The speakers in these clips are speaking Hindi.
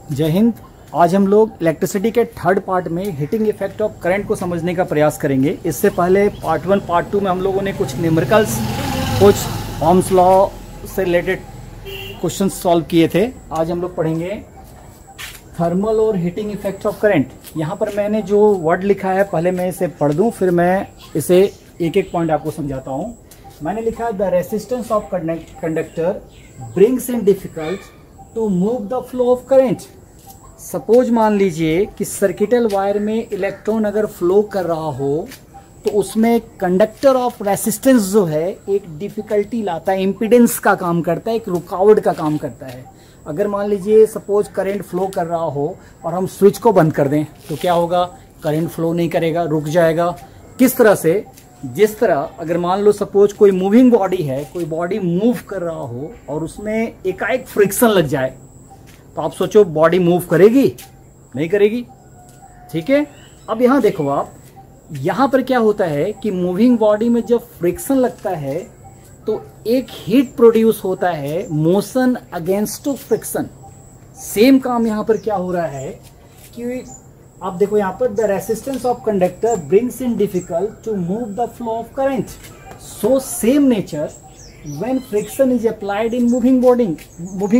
जय हिंद। आज हम लोग इलेक्ट्रिसिटी के थर्ड पार्ट में हीटिंग इफेक्ट ऑफ करंट को समझने का प्रयास करेंगे। इससे पहले पार्ट 1 पार्ट 2 में हम लोगों ने कुछ न्यूमेरिकल्स, कुछ ओम्स लॉ से रिलेटेड क्वेश्चन सॉल्व किए थे। आज हम लोग पढ़ेंगे थर्मल और हीटिंग इफेक्ट ऑफ करंट। यहाँ पर मैंने जो वर्ड लिखा है पहले मैं इसे पढ़ दूँ, फिर मैं इसे एक एक पॉइंट आपको समझाता हूँ। मैंने लिखा है the resistance of conductor brings in difficult to move the flow of current. Suppose मान लीजिए कि सर्किटल वायर में इलेक्ट्रॉन अगर फ्लो कर रहा हो तो उसमें कंडक्टर ऑफ रेसिस्टेंस जो है एक डिफिकल्टी लाता है, इम्पीडेंस का काम करता है, एक रुकावट का काम करता है। अगर मान लीजिए सपोज करंट फ्लो कर रहा हो और हम स्विच को बंद कर दें तो क्या होगा? करंट फ्लो नहीं करेगा, रुक जाएगा। किस तरह से? जिस तरह अगर मान लो सपोज कोई मूविंग बॉडी है, कोई बॉडी मूव कर रहा हो और उसमें एकाएक फ्रिक्शन लग जाए तो आप सोचो बॉडी मूव करेगी? नहीं करेगी। ठीक है, अब यहां देखो आप, यहां पर क्या होता है कि मूविंग बॉडी में जब फ्रिक्शन लगता है तो एक हीट प्रोड्यूस होता है, motion against to friction. Same काम यहां पर क्या हो रहा है कि आप देखो यहां पर the resistance of conductor brings in difficult to move the flow of current. So same nature when friction is applied in moving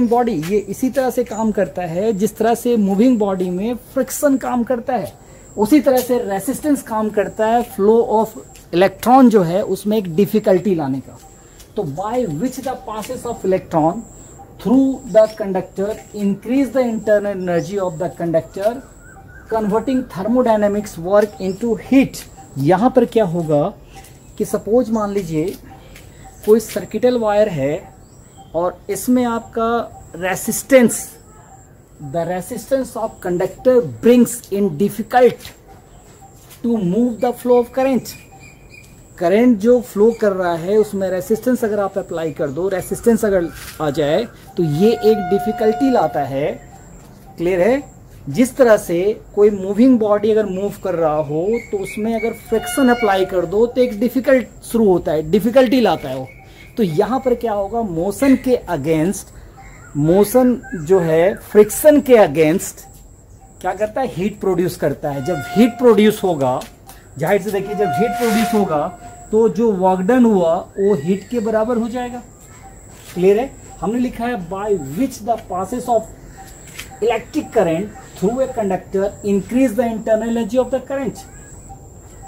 body. ये इसी तरह से काम करता है जिस तरह से मूविंग बॉडी में फ्रिक्शन काम करता है, उसी तरह से रेसिस्टेंस काम करता है फ्लो ऑफ इलेक्ट्रॉन जो है उसमें एक डिफिकल्टी लाने का। तो by which the passes of electron through the conductor increase the internal energy of the conductor converting thermodynamics work into heat. यहां पर क्या होगा कि सपोज मान लीजिए कोई सर्किटल वायर है और इसमें आपका resistance, the resistance of conductor brings in difficult to move the flow of current. Current जो फ्लो कर रहा है उसमें रेसिस्टेंस अगर आप अप्लाई कर दो, रेसिस्टेंस अगर आ जाए तो ये एक डिफिकल्टी लाता है। क्लियर है? जिस तरह से कोई मूविंग बॉडी अगर मूव कर रहा हो तो उसमें अगर फ्रिक्शन अप्लाई कर दो तो एक डिफिकल्ट शुरू होता है, डिफिकल्टी लाता है वो। तो यहां पर क्या होगा? मोशन के अगेंस्ट, मोशन जो है फ्रिक्शन के अगेंस्ट क्या करता है? हीट प्रोड्यूस करता है। जब हीट प्रोड्यूस होगा, जाहिर से देखिए जब हीट प्रोड्यूस होगा तो जो वर्क डन हुआ वो हीट के बराबर हो जाएगा। क्लियर है? हमने लिखा है by which the passes of electric current through a conductor increase the internal energy of the current.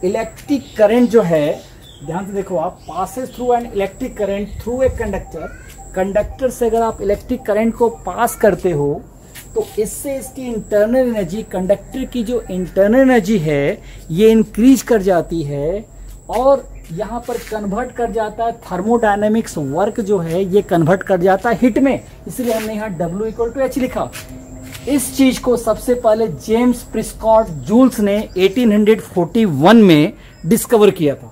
Electric current जो है, ध्यान से देखो आप, passes through an electric current through a conductor. Conductor से अगर आप इलेक्ट्रिक करंट को पास करते हो तो इससे इसकी इंटरनल एनर्जी, कंडक्टर की जो इंटरनल एनर्जी है ये इंक्रीज कर जाती है और यहाँ पर कन्वर्ट कर जाता है थर्मोडायनेमिक्स वर्क जो है ये कन्वर्ट कर जाता है हीट में। इसलिए हमने यहाँ W=H लिखा। इस चीज को सबसे पहले जेम्स प्रिस्कॉट जूल्स ने 1841 में डिस्कवर किया था।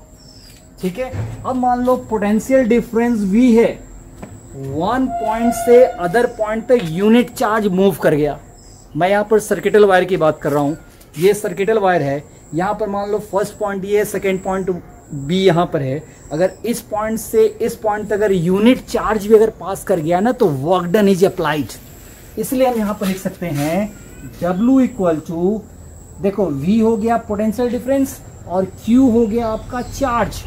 ठीक है, अब मान लो पोटेंशियल डिफरेंस V है, वन पॉइंट से अदर पॉइंट तक यूनिट चार्ज मूव कर गया। मैं यहाँ पर सर्किटल वायर की बात कर रहा हूँ, ये सर्किटल वायर है। यहाँ पर मान लो फर्स्ट पॉइंट ये, सेकेंड पॉइंट B यहाँ पर है। अगर इस पॉइंट से इस पॉइंट तक अगर यूनिट चार्ज भी अगर पास कर गया ना तो वर्क डन इज अप्लाइड। इसलिए हम यहाँ पर लिख सकते हैं W=, देखो V हो गया पोटेंशियल डिफरेंस और Q हो गया आपका चार्ज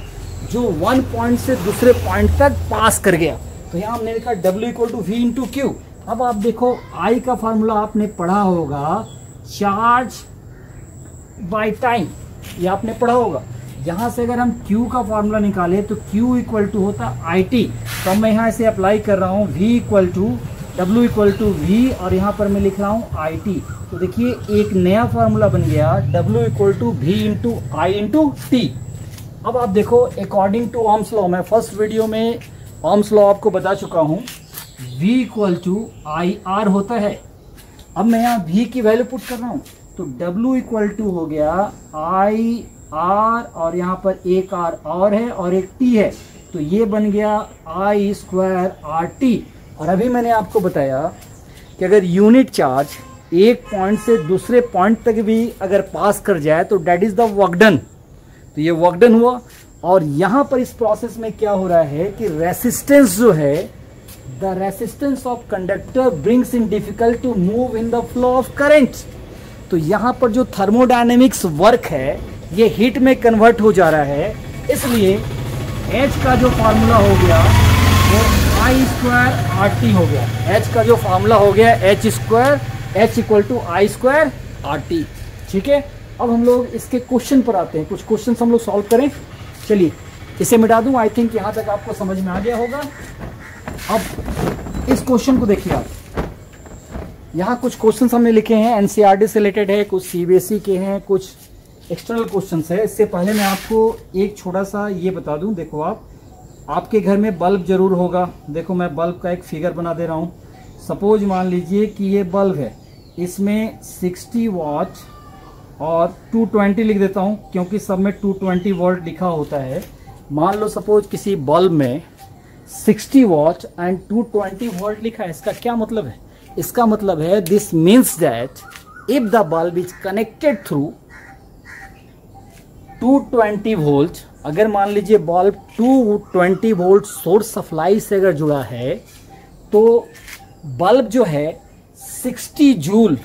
जो वन पॉइंट से दूसरे पॉइंट तक पास कर गया। तो यहाँ हमने लिखा W=V×Q। अब आप देखो I का फॉर्मूला आपने पढ़ा होगा, चार्ज बाय टाइम, ये आपने पढ़ा होगा। यहाँ से अगर हम Q का फॉर्मूला निकाले तो Q होता IT। तो मैं यहाँ से अप्लाई कर रहा हूँ W=V और यहाँ पर मैं लिख रहा हूँ IT। तो देखिए एक नया फॉर्मूला बन गया W=V×I×T। अब आप देखो अकॉर्डिंग टू ओम्स लॉ, मैं फर्स्ट वीडियो में ओम्स लॉ आपको बता चुका हूँ, V=IR होता है। अब मैं यहाँ V की वैल्यू पुट कर रहा हूँ तो W= हो गया IR और यहाँ पर एक R और है और एक T है, तो ये बन गया I²RT। और अभी मैंने आपको बताया कि अगर यूनिट चार्ज एक पॉइंट से दूसरे पॉइंट तक भी अगर पास कर जाए तो that is the work done. तो ये वर्क डन हुआ। और यहां पर इस प्रोसेस में क्या हो रहा है कि रेसिस्टेंस जो है the resistance of conductor brings in difficult to move in the flow of current. तो यहाँ पर जो थर्मोडायनेमिक्स वर्क है ये हीट में कन्वर्ट हो जा रहा है, इसलिए H का जो फार्मूला हो गया वो I² RT हो गया। H का जो फार्मूला हो गया H = I² RT। ठीक है, अब हम लोग इसके क्वेश्चन पर आते हैं। कुछ क्वेश्चन हम लोग सॉल्व करें। चलिए इसे मिटा दूं। आई थिंक यहाँ तक आपको समझ में आ गया होगा। अब इस क्वेश्चन को देखिए आप, यहाँ कुछ क्वेश्चन हमने लिखे हैं, एनसीईआरटी से रिलेटेड है, कुछ सीबीएसई के हैं, कुछ एक्सटर्नल क्वेश्चन है। इससे पहले मैं आपको एक छोटा सा ये बता दूं। देखो आपके घर में बल्ब जरूर होगा। देखो मैं बल्ब का एक फिगर बना दे रहा हूँ। सपोज मान लीजिए कि ये बल्ब है, इसमें 60 वाट और 220 लिख देता हूँ क्योंकि सब में 220 वोल्ट लिखा होता है। मान लो सपोज किसी बल्ब में 60 वाट एंड 220 वोल्ट लिखा है। इसका क्या मतलब है? इसका मतलब है this means that if the bulb is connected through 220 volt, अगर मान लीजिए बल्ब 220 वोल्ट सोर्स सप्लाई से अगर जुड़ा है तो बल्ब जो है 60 जूल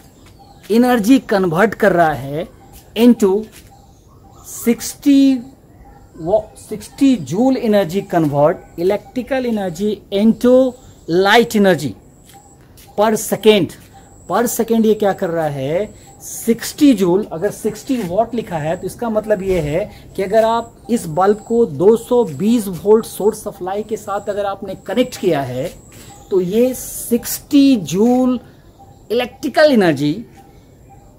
एनर्जी कन्वर्ट कर रहा है into 60 joule energy convert electrical energy into light energy पर सेकेंड। पर सेकेंड ये क्या कर रहा है? 60 जूल। अगर 60 वॉट लिखा है तो इसका मतलब ये है कि अगर आप इस बल्ब को 220 वोल्ट सोर्स सप्लाई के साथ अगर आपने कनेक्ट किया है तो ये 60 जूल इलेक्ट्रिकल एनर्जी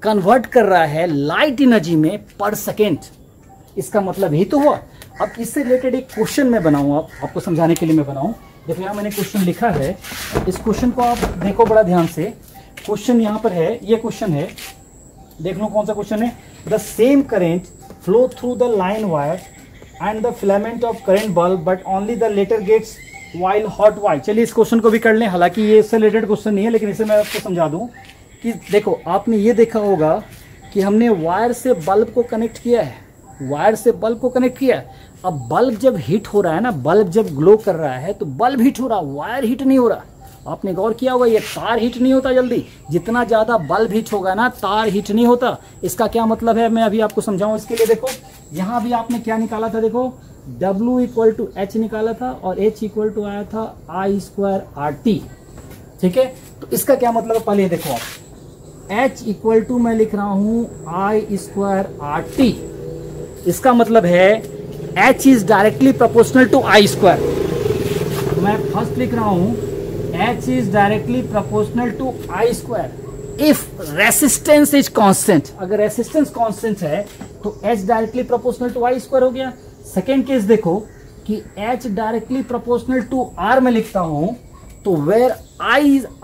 कन्वर्ट कर रहा है लाइट एनर्जी में पर सेकेंड। इसका मतलब ही तो हुआ। अब इससे रिलेटेड एक क्वेश्चन मैं बनाऊँ, आपको समझाने के लिए मैं बनाऊँ। देखो यहाँ मैंने क्वेश्चन लिखा है, इस क्वेश्चन को आप देखो बड़ा ध्यान से। क्वेश्चन यहाँ पर है, ये क्वेश्चन है, देख लो कौन सा क्वेश्चन है। The same current flow through the line wire and the filament of current bulb but only the latter gets while hot wire. चलिए इस क्वेश्चन को भी कर लें। हालांकि ये इससे रिलेटेड क्वेश्चन नहीं है, लेकिन इसे मैं आपको समझा दूं कि देखो आपने ये देखा होगा कि हमने वायर से बल्ब को कनेक्ट किया है, वायर से बल्ब को कनेक्ट किया है। अब बल्ब जब हीट हो रहा है ना, बल्ब जब ग्लो कर रहा है तो बल्ब हीट हो रहा, वायर हीट नहीं हो रहा। आपने गौर किया होगा ये तार हीट नहीं होता जल्दी। जितना ज़्यादा बल्ब हीट होगा ना, तार हीट नहीं होता। इसका क्या मतलब है मैं अभी आपको समझाऊं। इसके लिए देखो यहाँ भी आपने क्या निकाला था, देखो W = H निकाला था और H = आया था I² RT। ठीक है, तो इसका क्या मतलब है पहले देखो आप। H = मैं लिख रहा हूँ I² RT। इसका मतलब है H is directly proportional to I²। तो मैं फर्स्ट लिख रहा हूँ H is directly proportional to I² if resistance is constant. अगर रेसिस्टेंस कांस्टेंट है तो H directly proportional to I² हो गया। सेकेंड केस देखो कि H directly proportional to R में लिखता हूं तो वेयर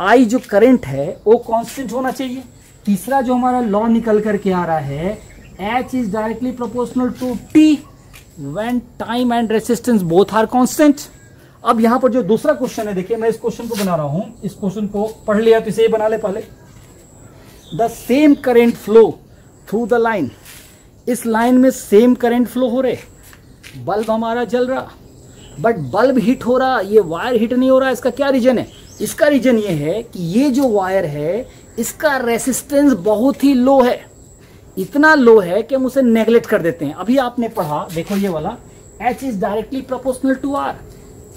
I जो करंट है वो कांस्टेंट होना चाहिए। तीसरा जो हमारा लॉ निकल करके आ रहा है H is directly proportional to T when time and resistance both are constant. अब यहां पर जो दूसरा क्वेश्चन है, देखिए मैं इस क्वेश्चन को बना रहा हूं। इस क्वेश्चन को पढ़ लिया तो इसे ही बना ले पहले। The same current flow through the line. इस लाइन में सेम करंट फ्लो हो रहे, बल्ब हमारा जल रहा बट बल्ब हीट हो रहा, ये वायर हीट नहीं हो रहा। इसका क्या रीजन है? इसका रीजन ये है कि ये जो वायर है इसका रेसिस्टेंस बहुत ही लो है। इतना लो है कि हम उसे नेग्लेक्ट कर देते हैं। अभी आपने पढ़ा, देखो ये वाला H is directly proportional to R।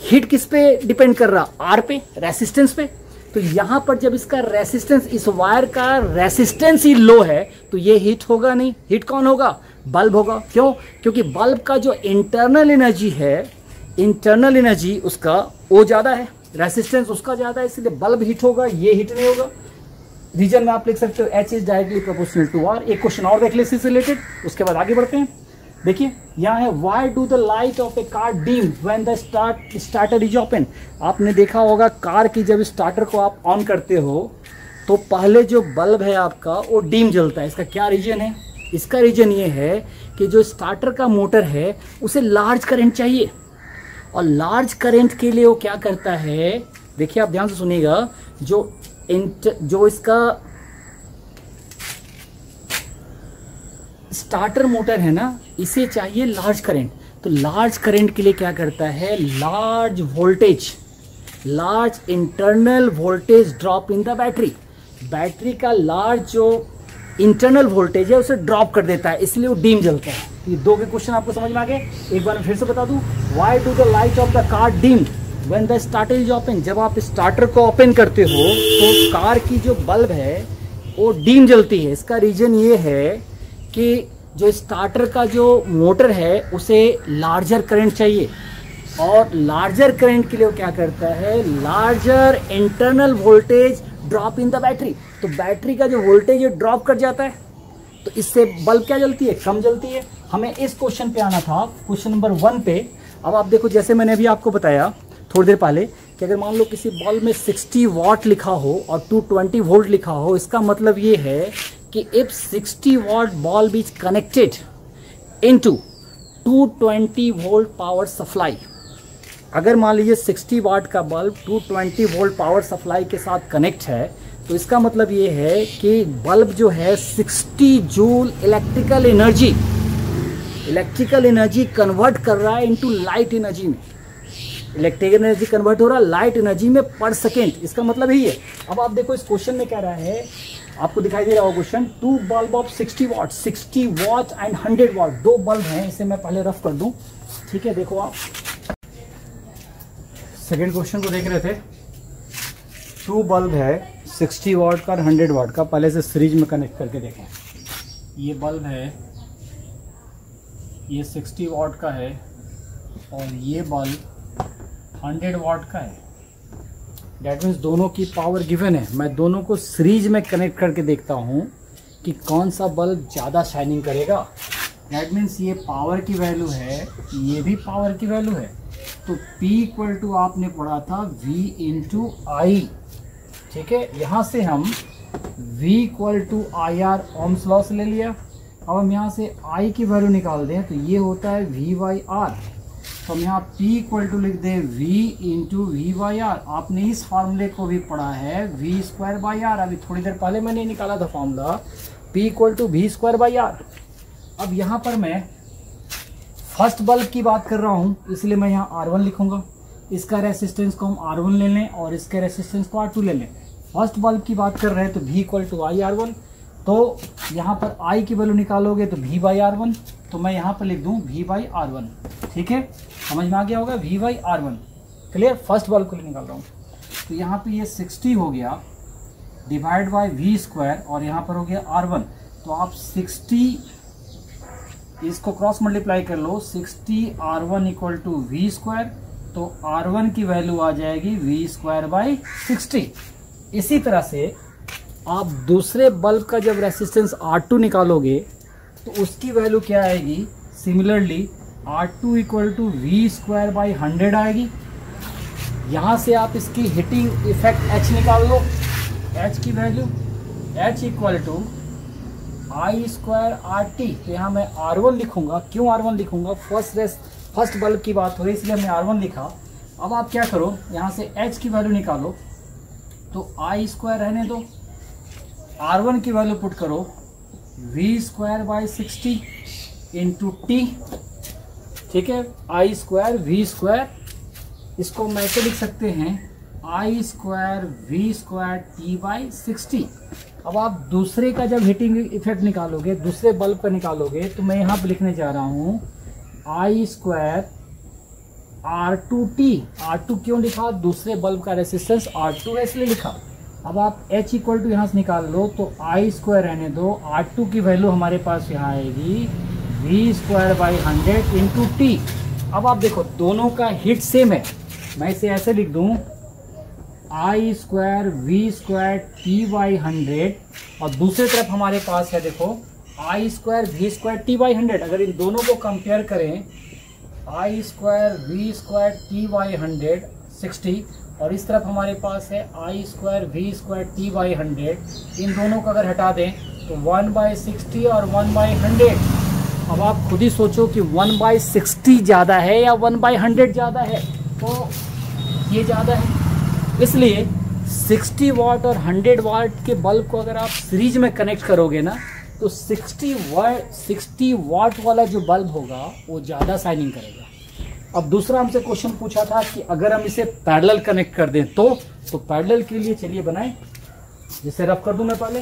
Heat किस पे डिपेंड कर रहा? R पे, रेसिस्टेंस पे। तो यहां पर जब इसका रेसिस्टेंस, इस वायर का रेसिस्टेंस ही लो है तो ये हीट होगा नहीं। हीट कौन होगा? बल्ब होगा। क्यों? क्योंकि बल्ब का जो इंटरनल एनर्जी है, इंटरनल एनर्जी उसका वो ज्यादा है, रेसिस्टेंस उसका ज्यादा है, इसलिए बल्ब हीट होगा, ये हीट नहीं होगा। रीजन में आप लिख सकते हो H is directly proportional to R। एक क्वेश्चन और देख ले इससे रिलेटेड, उसके बाद आगे बढ़ते हैं। देखिए यहाँ है why do the light of a car dim when the starter is open. आपने देखा होगा कार की जब स्टार्टर को आप ऑन करते हो तो पहले जो बल्ब है आपका वो डीम जलता है। इसका क्या रीजन है? इसका रीजन ये है कि जो स्टार्टर का मोटर है उसे लार्ज करंट चाहिए, और लार्ज करंट के लिए वो क्या करता है, देखिए आप ध्यान से सुनिएगा, जो इसका स्टार्टर मोटर है ना, इसे चाहिए लार्ज करंट। तो लार्ज करंट के लिए क्या करता है, large large internal voltage drop in the battery. Battery का लार्ज जो इंटरनल वोल्टेज है उसे ड्रॉप कर देता है, इसलिए वो डीम जलता है। ये दो के क्वेश्चन आपको समझ में आ गए। एक बार मैं फिर से बता दूं, why do the light of the car dim when the starter is open. जब आप स्टार्टर को ओपन करते हो तो कार की जो बल्ब है वो डीम जलती है। इसका रीजन ये है कि जो स्टार्टर का जो मोटर है उसे लार्जर करंट चाहिए, और लार्जर करंट के लिए वो क्या करता है, larger internal voltage drop in the battery. तो बैटरी का जो वोल्टेज है ड्रॉप कर जाता है, तो इससे बल्ब क्या जलती है, कम जलती है। हमें इस क्वेश्चन पे आना था, क्वेश्चन नंबर 1 पे। अब आप देखो, जैसे मैंने अभी आपको बताया थोड़ी देर पहले कि अगर मान लो किसी बल्ब में 60 वाट लिखा हो और 220 वोल्ट लिखा हो, इसका मतलब ये है कि if 60 watt bulb is connected into 220 volt power supply, अगर मान लीजिए 60 वाट का बल्ब 220 वोल्ट पावर सप्लाई के साथ कनेक्ट है, तो इसका मतलब ये है कि बल्ब जो है 60 जूल इलेक्ट्रिकल एनर्जी कन्वर्ट कर रहा है इनटू लाइट एनर्जी में। इलेक्ट्रिकल एनर्जी कन्वर्ट हो रहा है लाइट एनर्जी में पर सेकेंड, इसका मतलब ही है। अब आप देखो इस क्वेश्चन में क्या रहा है, आपको दिखाई दे रहा होगा question, 2 bulb of 60 watt and 100 watt, दो बल्ब हैं। इसे मैं पहले रफ कर दूं, ठीक है। देखो आप सेकेंड क्वेश्चन को देख रहे थे, 2 बल्ब है 60 वाट का और 100 वाट का, पहले से सीरीज में कनेक्ट करके देखें। ये बल्ब है, ये 60 वाट का है और ये बल्ब 100 वाट का है। डैट मीन्स दोनों की पावर गिवन है। मैं दोनों को सीरीज में कनेक्ट करके देखता हूँ कि कौन सा बल्ब ज़्यादा शाइनिंग करेगा। डैट मीन्स ये पावर की वैल्यू है, ये भी पावर की वैल्यू है। तो P इक्वल टू आपने पढ़ा था V इंटू आई, ठीक है। यहाँ से हम V equal to IR Ohm's law से ले लिया। अब हम यहाँ से I की वैल्यू निकाल दें तो ये होता है V/R। तो हम यहाँ P इक्वल टू लिख दें V इंटू V/R। आपने इस फार्मूले को भी पढ़ा है V²/R। अभी थोड़ी देर पहले मैंने निकाला था formula P equal to V²/R। अब यहाँ पर मैं फर्स्ट बल्ब की बात कर रहा हूँ, इसलिए मैं यहाँ R1 लिखूंगा। इसका रेसिस्टेंस को हम R1 ले लें और इसके रेसिस्टेंस को R2 ले लें। फर्स्ट बल्ब की बात कर रहे हैं तो V इक्वल टू IR1। तो यहाँ पर I की वैल्यू निकालोगे तो V/R1, तो मैं यहाँ पर लिख दूँ V/R1, ठीक है। समझ में आ गया होगा, V/R1 क्लियर। फर्स्ट बल्ब को निकाल रहा हूँ तो यहाँ पे ये 60 हो गया डिवाइड बाय V² और यहाँ पर हो गया R1। तो आप 60 इसको क्रॉस मल्टीप्लाई कर लो, 60 R1 इक्वल टू V², तो R1 की वैल्यू आ जाएगी V²/60। इसी तरह से आप दूसरे बल्ब का जब रेसिस्टेंस R2 निकालोगे तो उसकी वैल्यू क्या आएगी, similarly R2 equal to V²/100 आएगी। यहाँ से आप इसकी हीटिंग इफेक्ट H निकाल लो, H की value H equal to I²RT। तो यहाँ मैं R1 लिखूंगा। क्यों R1 लिखूंगा, फर्स्ट बल्ब की बात हो रही है इसलिए हमने R1 लिखा। अब आप क्या करो, यहाँ से H की वैल्यू निकालो तो I² रहने दो, R1 की वैल्यू पुट करो V²/60 इंटू T, ठीक है। I² V², इसको मैं ऐसे लिख सकते हैं I² V² T/60। अब आप दूसरे का जब हीटिंग इफेक्ट निकालोगे, दूसरे बल्ब का निकालोगे, तो मैं यहाँ पे लिखने जा रहा हूँ I² R2T। R2 क्यों लिखा, दूसरे बल्ब का रेसिस्टेंस R2 है इसलिए लिखा। अब आप H इक्वल टू यहाँ से निकाल लो तो I² रहने दो, R2 की वैल्यू हमारे पास यहाँ आएगी V²/100 इंटू T। अब आप देखो दोनों का हीट सेम है, मैं इसे ऐसे लिख दूँ I² V² T/100 और दूसरी तरफ हमारे पास है देखो I² V² T/100। अगर इन दोनों को कंपेयर करें, I² V² T/100 60 और इस तरफ हमारे पास है I² V² T/100, इन दोनों को अगर हटा दें तो 1/60 और 1/100। अब आप खुद ही सोचो कि 1/60 ज़्यादा है या 1/100 ज़्यादा है, तो ये ज़्यादा है। इसलिए 60 वाट और 100 वाट के बल्ब को अगर आप सीरीज में कनेक्ट करोगे ना, तो 60 वाट वाला जो बल्ब होगा वो ज़्यादा शाइनिंग करेगा। अब दूसरा हमसे क्वेश्चन पूछा था कि अगर हम इसे पैरेलल कनेक्ट कर दें तो पैरेलल के लिए चलिए बनाएं, जिसे रफ कर दूं मैं पहले।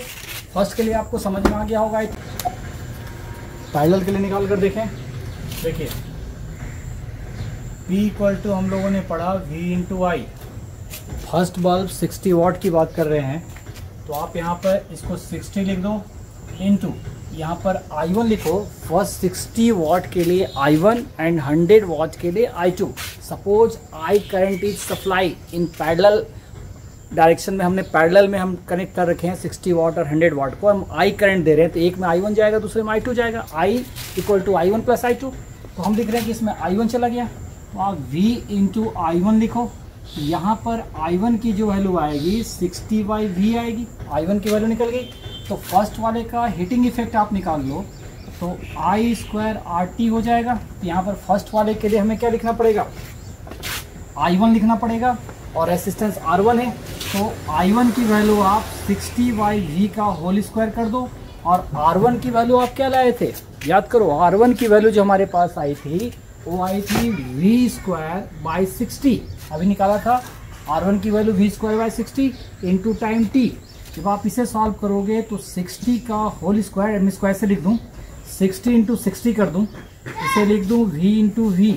फर्स्ट के लिए आपको समझ में आ गया होगा। पैरेलल के लिए निकाल कर देखें। देखिए P इक्वल टू हम लोगों ने पढ़ा V इंटू आई। फर्स्ट बल्ब 60 वाट की बात कर रहे हैं, तो आप यहाँ पर इसको 60 लिख दो इंटू यहाँ पर I1 लिखो। फर्स्ट 60 वाट के लिए I1 एंड 100 वाट के लिए I2। Suppose I current is supply in parallel direction में, हमने पैरेलल में हम कनेक्ट कर रखे हैं 60 वाट और 100 वाट को, हम I करंट दे रहे हैं, तो एक में I1 जाएगा, दूसरे में I2 जाएगा। I equal to I1 plus I2। तो हम लिख रहे हैं कि इसमें I1 चला गया, तो आप V इंटू I1 लिखो। यहाँ पर I1 की जो वैल्यू आएगी 60/V आएगी, I1 की वैल्यू निकल गई। तो फर्स्ट वाले का हीटिंग इफेक्ट आप निकाल लो, तो I² RT हो जाएगा। तो यहाँ पर फर्स्ट वाले के लिए हमें क्या लिखना पड़ेगा, I1 लिखना पड़ेगा, और रेसिस्टेंस R1 है, तो I1 की वैल्यू आप 60/V का होल स्क्वायर कर दो। और R1 की वैल्यू आप क्या लाए थे, याद करो, R1 की वैल्यू जो हमारे पास आई थी वो आई थी V²/60। अभी निकाला था R1 की value V²/60 into time T। जब आप इसे सॉल्व करोगे तो 60 का होल स्क्वायर, मैं स्क्वायर से लिख दूं, 60 इंटू 60 कर दूं, इसे लिख दूं V इंटू V,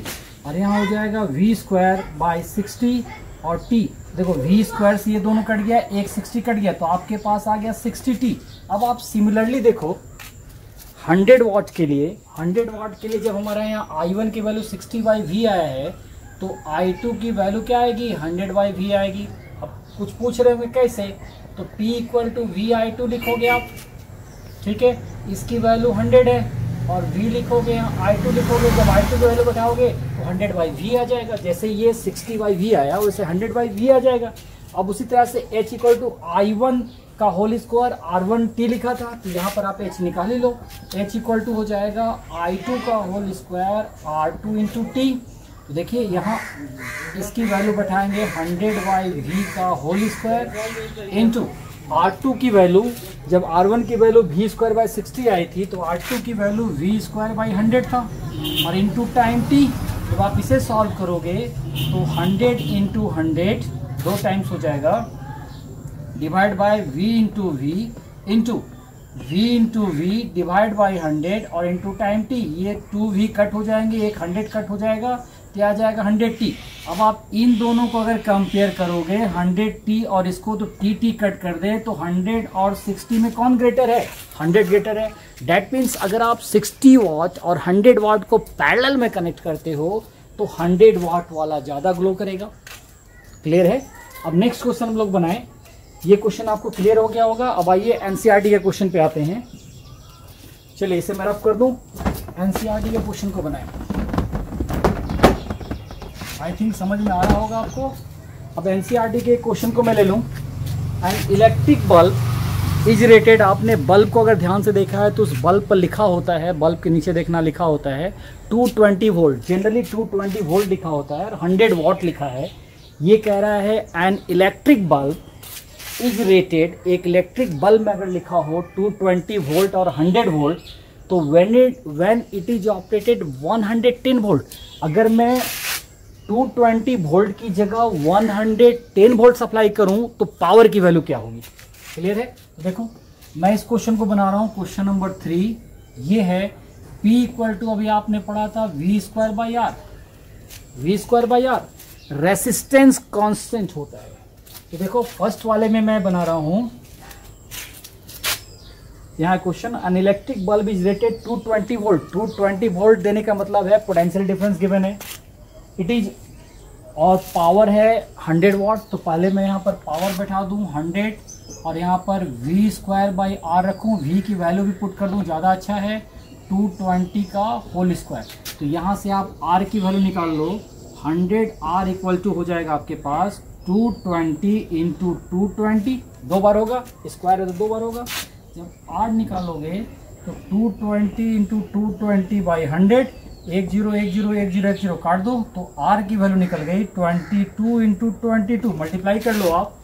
और यहाँ हो जाएगा V²/60 और T। देखो V² से ये दोनों कट गया, एक 60 कट गया, तो आपके पास आ गया 60T। अब आप सिमिलरली देखो 100 वाट के लिए, 100 वाट के लिए जब हमारे यहाँ I1 की वैल्यू 60/V आया है, तो I2 की वैल्यू क्या आएगी, 100/V आएगी। अब कुछ पूछ रहे होंगे कैसे, तो P इक्वल टू VI2 लिखोगे आप, ठीक है, इसकी वैल्यू 100 है, और V लिखोगे, यहाँ I2 लिखोगे। जब I2 की वैल्यू बैठाओगे तो 100/V आ जाएगा। जैसे ये 60/V आया वैसे 100/V आ जाएगा। अब उसी तरह से H इक्वल टू I1 का होल स्क्वायर R1T लिखा था, तो यहाँ पर आप H निकाल ही लो। H इक्वल टू हो जाएगा I2 का whole square R2 into T। देखिए यहाँ इसकी वैल्यू बैठाएंगे 100/V का होल स्क्वायर इंटू R2 की वैल्यू, जब R1 की वैल्यू V²/60 आई थी, तो R2 की वैल्यू V²/100 था, और इंटू टाइम T। जब आप इसे सॉल्व करोगे तो 100 इंटू 100 दो टाइम्स हो जाएगा, divide by V into V into V into V divide by 100 और इंटू टाइम T। ये 2V कट हो जाएंगे, एक 100 कट हो जाएगा, तो आ जाएगा 100T। अब आप इन दोनों को अगर कंपेयर करोगे 100T और इसको, तो TT कट कर दे, तो 100 और 60 में कौन ग्रेटर है, 100 ग्रेटर है। डैट मीन्स अगर आप 60 वाट और 100 वाट को पैरेलल में कनेक्ट करते हो तो 100 वाट वाला ज़्यादा ग्लो करेगा। क्लियर है। अब नेक्स्ट क्वेश्चन हम लोग बनाएं। ये क्वेश्चन आपको क्लियर हो गया होगा। अब आइए NCERT के क्वेश्चन पे आते हैं। चलिए इसे मैं रफ कर दूं, NCERT के क्वेश्चन को बनाएं। आई थिंक समझ में आ रहा होगा आपको। अब NCERT के क्वेश्चन को मैं ले लूं। An electric bulb is rated, आपने बल्ब को अगर ध्यान से देखा है तो उस बल्ब पर लिखा होता है, बल्ब के नीचे देखना लिखा होता है 220 वोल्ट, जनरली 220 वोल्ट लिखा होता है, और 100 वाट लिखा है। ये कह रहा है an electric bulb is rated, एक इलेक्ट्रिक बल्ब में अगर लिखा हो 220 वोल्ट और 100 वोल्ट, तो when it is operated 110 volt, अगर मैं 220 वोल्ट की जगह 110 वोल्ट सप्लाई करूं तो पावर की वैल्यू क्या होगी। क्लियर है। तो देखो मैं इस क्वेश्चन को बना रहा हूं, क्वेश्चन नंबर 3 ये है। P इक्वल टू अभी आपने पढ़ा था V²/R, V²/R रेसिस्टेंस कांस्टेंट होता है। तो देखो फर्स्ट वाले में मैं बना रहा हूं, यहाँ question, an electric bulb is rated 220 volt. 220 volt देने का मतलब है पोटेंशियल डिफरेंस गिवन है, इट इज, और पावर है 100 वाट। तो पहले मैं यहाँ पर पावर बैठा दूँ 100, और यहाँ पर V²/R रखूँ, V की वैल्यू भी पुट कर दूँ, ज़्यादा अच्छा है, 220 का होल स्क्वायर। तो यहाँ से आप R की वैल्यू निकाल लो, 100R इक्वल टू हो जाएगा आपके पास 220 इंटू 220, 2 बार होगा, स्क्वायर है तो 2 बार होगा। जब R निकालोगे तो 220 इंटू 220/100, 10 10 10 10 10 काट दो, तो R की वैल्यू निकल गई 22 इंटू 22, मल्टीप्लाई कर लो आप,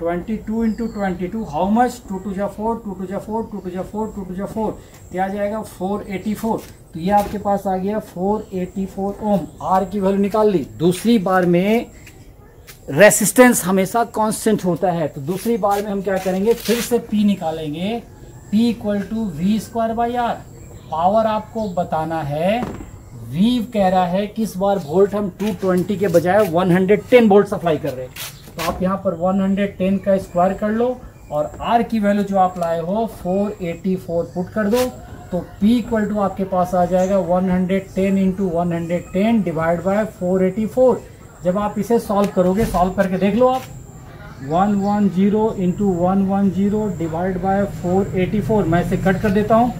22 इंटू 22 हाउ मच, 2 2 जा 4, 2 2 जा 4, 2 2 जा 4, 2 2 जा 4, क्या आ जाएगा 484। तो ये आपके पास आ गया 484 ओम। आर की वैल्यू निकाल ली। दूसरी बार में रेसिस्टेंस हमेशा कांस्टेंट होता है, तो दूसरी बार में हम क्या करेंगे, फिर से P निकालेंगे। P equal to V square by R. Power आपको बताना है, V कह रहा है कि इस बार वोल्ट हम 220 के बजाय 110 वोल्ट सप्लाई कर रहे हैं, तो आप यहाँ पर 110 का स्क्वायर कर लो और R की वैल्यू जो आप लाए हो 484 पुट कर दो, तो P इक्वल टू आपके पास आ जाएगा 110 इंटू 110 डिवाइड बाय 484। जब आप इसे सॉल्व करोगे, सॉल्व करके देख लो आप, 110 इंटू 110 डिवाइड बाय 484। मैं इसे कट कर देता हूँ,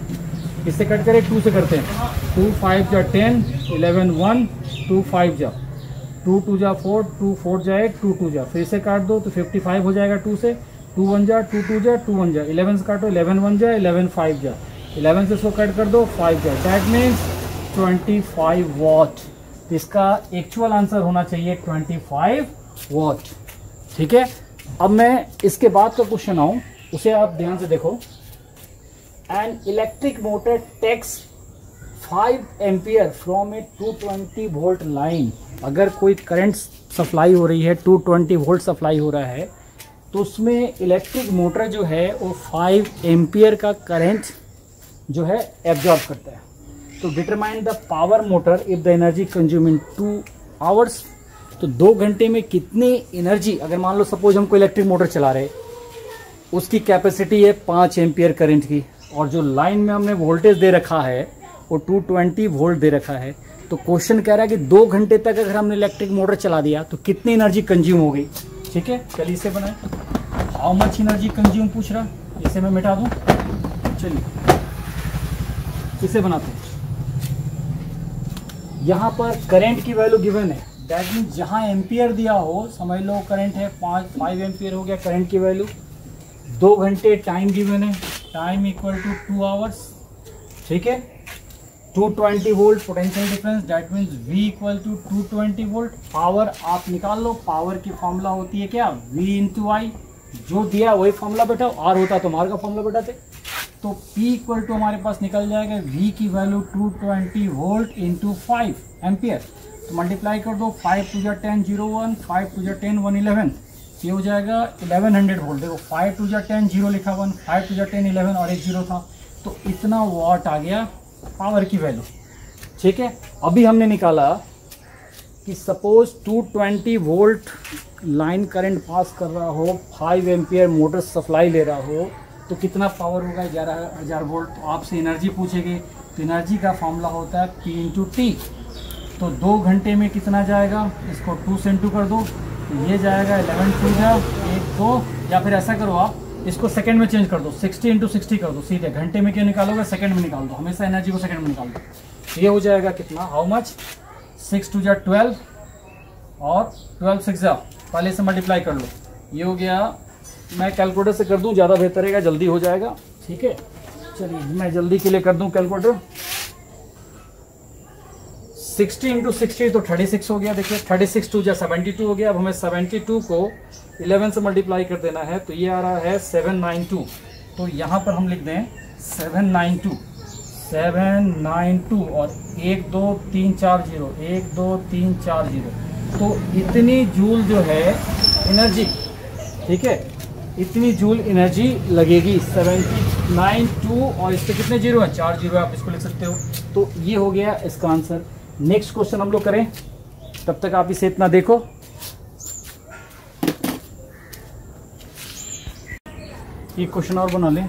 इससे कट करें 2 से करते हैं, 2 5 जा 10, 11 1, 2 5 जा 2 2 जा 4, 2 4 जा 8, 2 2 जा, फिर से काट दो तो 55 हो जाएगा 2 से, 2 1 जा 2 2 जा 2 1 जा, 11 से काटो 11 1 जा 11 5 जा, 11 से इसको कट कर दो 5 जा, दैट मीन्स 25 वॉट। तो इसका एक्चुअल आंसर होना चाहिए 25 वॉट। ठीक है, अब मैं इसके बाद का क्वेश्चन आऊँ, उसे आप ध्यान से देखो। An electric motor takes 5 ampere from a 220 volt line. अगर कोई करंट सप्लाई हो रही है, 220 वोल्ट सप्लाई हो रहा है, तो उसमें इलेक्ट्रिक मोटर जो है वो 5 एम्पियर का करंट जो है एब्जॉर्ब करता है। तो determine the power motor if the energy consume in 2 hours. तो 2 घंटे में कितनी एनर्जी, अगर मान लो सपोज हमको इलेक्ट्रिक मोटर चला रहे, उसकी कैपेसिटी है 5 एम्पियर करंट की, और जो लाइन में हमने वोल्टेज दे रखा है वो 220 वोल्ट दे रखा है। तो क्वेश्चन कह रहा है कि 2 घंटे तक अगर हमने इलेक्ट्रिक मोटर चला दिया तो कितनी एनर्जी कंज्यूम हो गई। ठीक है, चलिए इसे बनाए। हाउ मच एनर्जी कंज्यूम पूछ रहा, इसे मैं मिटा दूं। चलिए इसे बनाते हैं। यहाँ पर करंट की वैल्यू गिवन है, दैट मीन्स जहाँ एम्पियर दिया हो, समझ लो करंट है 5 एम्पियर हो गया करंट की वैल्यू। 2 घंटे टाइम गिवन है, टाइम इक्वल टू 2 आवर्स। ठीक है, 220 volt potential difference, that means V equal to 220 volt. Power आप निकाल लो, पावर की फॉर्मूला होती है क्या, V इंटू आई। जो दिया वही फॉर्मूला बैठा, R होता तो R का फॉर्मूला बैठाते। तो P इक्वल टू हमारे पास निकल जाएगा V की वैल्यू 220 वोल्ट इंटू 5 एम्पियर। तो मल्टीप्लाई कर दो, 5 2 जा 10 0 1, 5 2 जा 10 1 11, ये हो जाएगा 1100 वोल्ट। देखो 5 2 जा 10 0 लिखा 1, 5 2 जा 10 11 और एक 0 था, तो इतना वॉट आ गया पावर की वैल्यू। ठीक है, अभी हमने निकाला कि suppose 220 volt line current pass कर रहा हो, 5 एम्पियर मोटर सप्लाई ले रहा हो, तो कितना पावर होगा 11,000 वोल्ट। तो आपसे एनर्जी पूछेगी, तो एनर्जी का फॉर्मूला होता है P इंटू टी। तो 2 घंटे में कितना जाएगा, इसको 2 से इंटू कर दो, तो ये जाएगा 11 2 जा 1 2, या फिर ऐसा करो आप इसको सेकंड में चेंज कर दो, 60 इंटू 60 कर दो सीधे। घंटे में क्यों निकालोगे, सेकंड में निकाल दो, हमेशा एनर्जी को सेकंड में निकाल दो। ये हो जाएगा कितना, हाउ मच, 6 2 जा 12 और 12 6 जा, पहले से मल्टीप्लाई कर लो, ये हो गया। मैं कैलकुलेटर से कर दूं, ज़्यादा बेहतर रहेगा, जल्दी हो जाएगा। ठीक है, चलिए मैं जल्दी के लिए कर दूं कैलकुलेटर। 60 इंटू 60 तो 36 हो गया। देखिए 36 2 जा 72 हो गया। अब हमें 72 को 11 से मल्टीप्लाई कर देना है, तो ये आ रहा है 792। तो यहाँ पर हम लिख दें 792 और 1 2 3 4 0, 1 2 3 4 0। तो इतनी जूल जो है एनर्जी, ठीक है, इतनी जूल एनर्जी लगेगी। 792 और इस पर कितने जीरो हैं, 4 जीरो, आप इसको लिख सकते हो। तो ये हो गया इसका आंसर। नेक्स्ट क्वेश्चन हम लोग करें, तब तक आप इसे इतना देखो। एक क्वेश्चन और बना लें,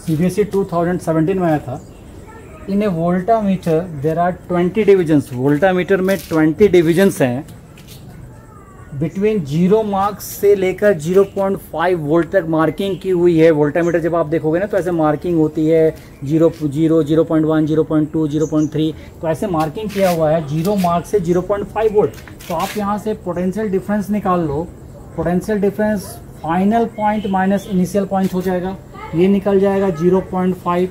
CBSE 2017 में आया था। In a voltameter there are 20 divisions. Voltameter में 20 डिविजन्स हैं। बिटवीन 0 मार्क्स से लेकर 0.5 वोल्ट तक मार्किंग की हुई है। वोल्टामीटर जब आप देखोगे ना तो ऐसे मार्किंग होती है 0 0 0.1 0.2 0.3, तो ऐसे मार्किंग किया हुआ है 0 मार्क्स से 0.5 वोल्ट। तो आप यहाँ से पोटेंशियल डिफरेंस निकाल लो। Potential difference final point minus initial point हो जाएगा, ये निकल जाएगा 0.5।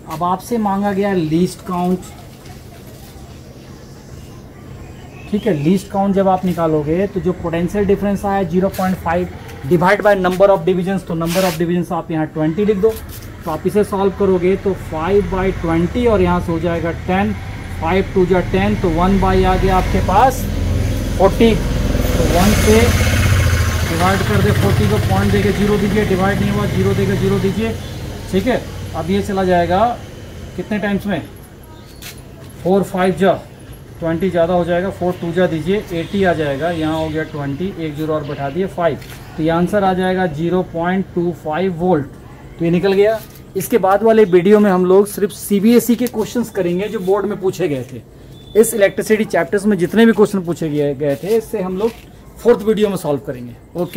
अब आपसे मांगा गया लीस्ट काउंट, ठीक है। लीस्ट काउंट जब आप निकालोगे तो जो पोटेंशियल डिफरेंस आया 0.5, divide by number of divisions, तो नंबर ऑफ डिविजन्स आप यहाँ 20 लिख दो। तो आप इसे सॉल्व करोगे तो 5/20 और यहाँ से हो जाएगा 10, 5 2 जा 10, तो 1 आ गया आपके पास 40। तो 1 से डिवाइड कर दे 40 को, पॉइंट देके 0 दीजिए, डिवाइड नहीं हुआ 0 देके 0 दीजिए, ठीक है। अब ये चला जाएगा कितने टाइम्स में, 4 5 जा 20 ज़्यादा हो जाएगा, 4 2 जा दीजिए 80 आ जाएगा, यहाँ हो गया 20, 1 0 और बैठा दिए 5, तो ये आंसर आ जाएगा 0.25 वोल्ट। तो ये निकल गया। इसके बाद वाले वीडियो में हम लोग सिर्फ CBSE के क्वेश्चंस करेंगे जो बोर्ड में पूछे गए थे। इस इलेक्ट्रिसिटी चैप्टर्स में जितने भी क्वेश्चन पूछे गए थे इससे हम लोग 4th वीडियो में सॉल्व करेंगे। ओके।